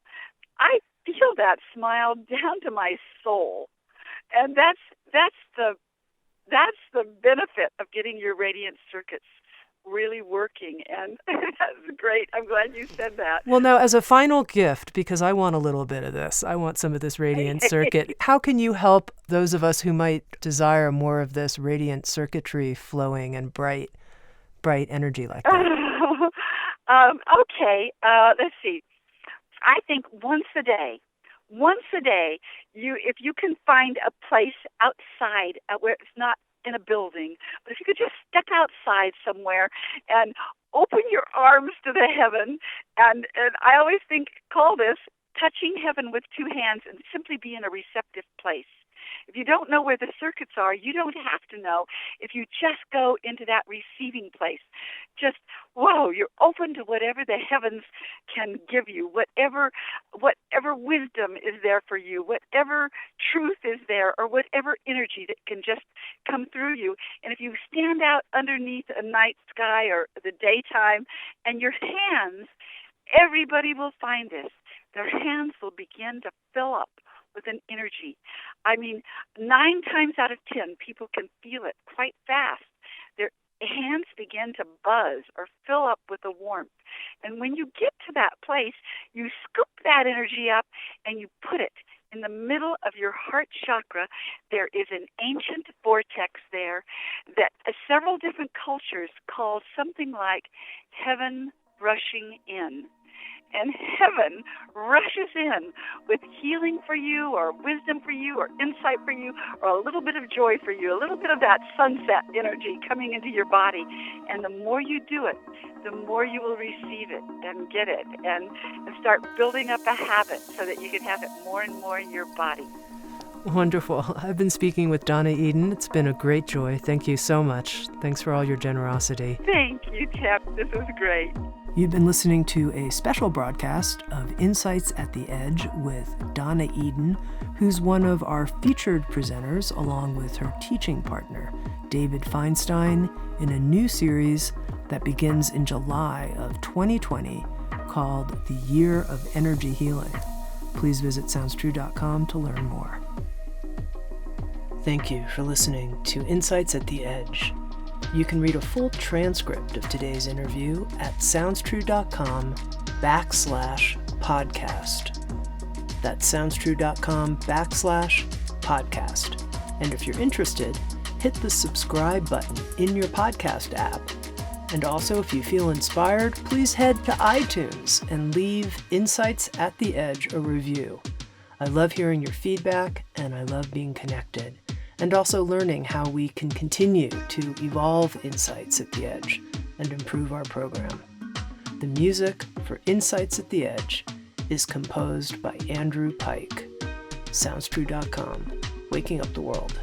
I feel that smile down to my soul. And that's that's the benefit of getting your radiant circuits really working, and that's great. I'm glad you said that. Well, now, as a final gift, because I want a little bit of this, I want some of this radiant circuit, how can you help those of us who might desire more of this radiant circuitry flowing and bright energy like that? Okay, let's see. I think once a day, if you can find a place outside where it's not in a building, but if you could just step outside somewhere and open your arms to the heaven, and I always call this touching heaven with two hands, and simply be in a receptive place. If you don't know where the circuits are, you don't have to know. If you just go into that receiving place, just, whoa, you're open to whatever the heavens can give you, whatever wisdom is there for you, whatever truth is there, or whatever energy that can just come through you. And if you stand out underneath a night sky or the daytime, and your hands, everybody will find this, their hands will begin to fill up with an energy. I mean, 9 times out of 10, people can feel it quite fast. Their hands begin to buzz or fill up with a warmth. And when you get to that place, you scoop that energy up and you put it in the middle of your heart chakra. There is an ancient vortex there that several different cultures call something like heaven rushing in. And heaven rushes in with healing for you, or wisdom for you, or insight for you, or a little bit of joy for you, a little bit of that sunset energy coming into your body. And the more you do it, the more you will receive it and get it, and start building up a habit so that you can have it more and more in your body. Wonderful. I've been speaking with Donna Eden. It's been a great joy. Thank you so much. Thanks for all your generosity. Thank you, Tep. This was great. You've been listening to a special broadcast of Insights at the Edge with Donna Eden, who's one of our featured presenters, along with her teaching partner, David Feinstein, in a new series that begins in July of 2020 called The Year of Energy Healing. Please visit SoundsTrue.com to learn more. Thank you for listening to Insights at the Edge. You can read a full transcript of today's interview at SoundsTrue.com/podcast. That's SoundsTrue.com/podcast. And if you're interested, hit the subscribe button in your podcast app. And also, if you feel inspired, please head to iTunes and leave Insights at the Edge a review. I love hearing your feedback, and I love being connected, and also learning how we can continue to evolve Insights at the Edge and improve our program. The music for Insights at the Edge is composed by Andrew Pike. SoundsTrue.com, waking up the world.